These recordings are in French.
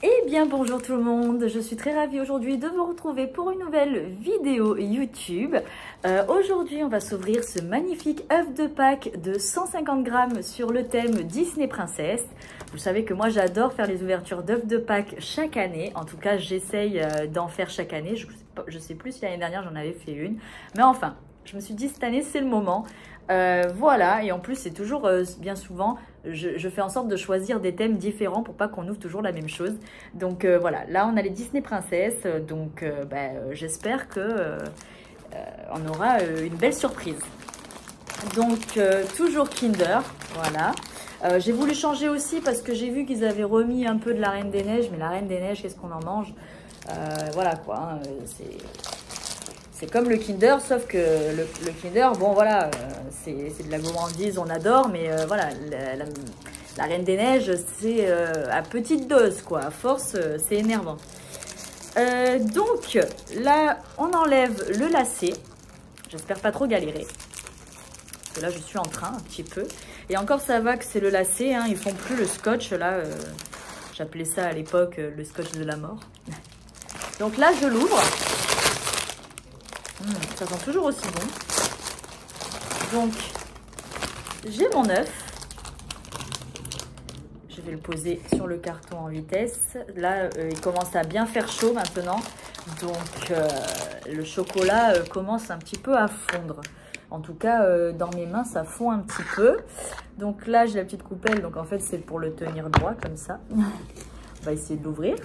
Eh bien bonjour tout le monde, je suis très ravie aujourd'hui de vous retrouver pour une nouvelle vidéo YouTube. Aujourd'hui on va s'ouvrir ce magnifique œuf de Pâques de 150 grammes sur le thème Disney Princesse. Vous savez que moi j'adore faire les ouvertures d'œufs de Pâques chaque année, en tout cas j'essaye d'en faire chaque année. Je sais plus si l'année dernière j'en avais fait une, mais enfin je me suis dit cette année c'est le moment. Voilà, et en plus c'est toujours bien souvent je fais en sorte de choisir des thèmes différents pour pas qu'on ouvre toujours la même chose. Donc voilà, là on a les Disney Princesses, donc j'espère que on aura une belle surprise. Donc toujours Kinder, voilà. J'ai voulu changer aussi parce que j'ai vu qu'ils avaient remis un peu de la Reine des Neiges, mais la Reine des Neiges, qu'est-ce qu'on en mange? Voilà quoi, hein, c'est comme le Kinder, sauf que le Kinder, bon voilà, c'est de la gourmandise, on adore, mais voilà, la Reine des Neiges, c'est à petite dose, quoi. À force, c'est énervant. Donc, là, on enlève le lacet. J'espère pas trop galérer. Parce que là, je suis en train, un petit peu. Et encore, ça va que c'est le lacet, hein, ils font plus le scotch, là. J'appelais ça à l'époque le scotch de la mort. Donc là, je l'ouvre. Ça sent toujours aussi bon. Donc, j'ai mon œuf. Je vais le poser sur le carton en vitesse. Là, il commence à bien faire chaud maintenant. Donc, le chocolat commence un petit peu à fondre. En tout cas, dans mes mains, ça fond un petit peu. Donc là, j'ai la petite coupelle. Donc, en fait, c'est pour le tenir droit, comme ça. On va essayer de l'ouvrir.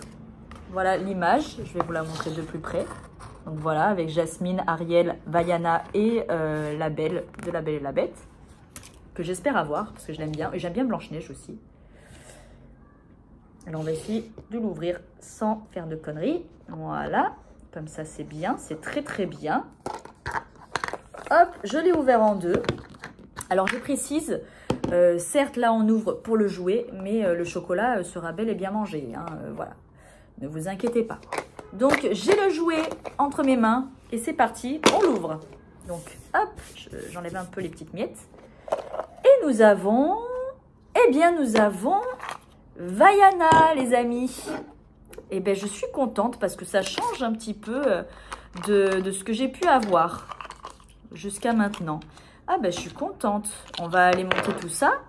Voilà l'image. Je vais vous la montrer de plus près. Donc voilà, avec Jasmine, Ariel, Vaiana et la Belle de La Belle et la Bête, que j'espère avoir, parce que je l'aime bien. Et j'aime bien Blanche-Neige aussi. Alors on va essayer de l'ouvrir sans faire de conneries. Voilà, comme ça c'est bien, c'est très très bien. Hop, je l'ai ouvert en deux. Alors je précise, certes là on ouvre pour le jouet, mais le chocolat sera bel et bien mangé. Hein, voilà, ne vous inquiétez pas. Donc, j'ai le jouet entre mes mains et c'est parti, on l'ouvre. Donc, hop, j'enlève un peu les petites miettes. Et nous avons, nous avons Vaiana, les amis. Et bien, je suis contente parce que ça change un petit peu de ce que j'ai pu avoir jusqu'à maintenant. Ah ben, je suis contente. On va aller monter tout ça.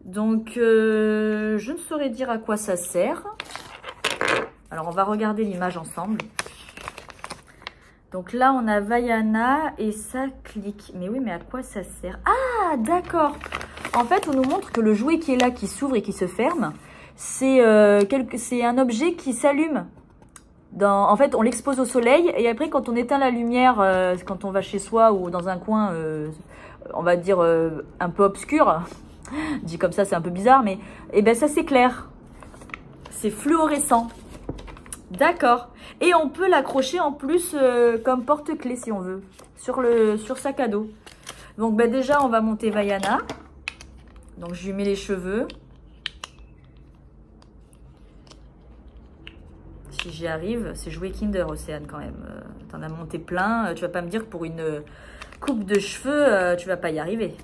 Donc, je ne saurais dire à quoi ça sert. Alors, on va regarder l'image ensemble. Donc là, on a Vaiana et ça clique. Mais oui, mais à quoi ça sert? Ah, d'accord. En fait, on nous montre que le jouet qui est là, qui s'ouvre et qui se ferme, c'est un objet qui s'allume. En fait, on l'expose au soleil et après, quand on éteint la lumière, quand on va chez soi ou dans un coin, on va dire un peu obscur, dit comme ça, c'est un peu bizarre, mais eh ben, ça s'éclaire. C'est fluorescent. D'accord. Et on peut l'accrocher en plus comme porte-clés si on veut, sur sac à dos. Donc ben déjà, on va monter Vaiana. Donc je lui mets les cheveux. Si j'y arrive, c'est jouer Kinder Océane quand même. T'en as monté plein. Tu vas pas me dire que pour une coupe de cheveux, tu vas pas y arriver.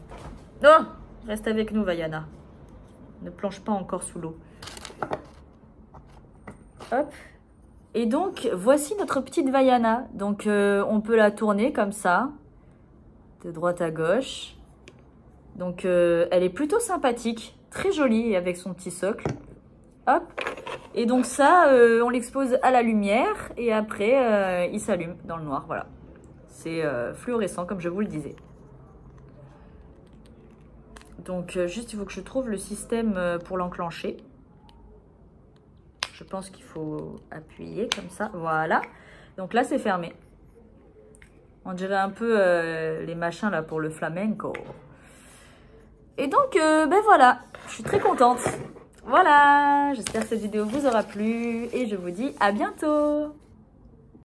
Non, reste avec nous Vaiana. Ne plonge pas encore sous l'eau. Hop. Et donc, voici notre petite Vaiana. Donc, on peut la tourner comme ça, de droite à gauche. Donc, elle est plutôt sympathique, très jolie avec son petit socle. Hop. Et donc ça, on l'expose à la lumière et après, il s'allume dans le noir. Voilà. C'est fluorescent, comme je vous le disais. Donc, juste, il faut que je trouve le système pour l'enclencher. Je pense qu'il faut appuyer comme ça. Voilà. Donc là, c'est fermé. On dirait un peu les machins là pour le flamenco. Et donc, ben voilà. Je suis très contente. Voilà. J'espère que cette vidéo vous aura plu. Et je vous dis à bientôt.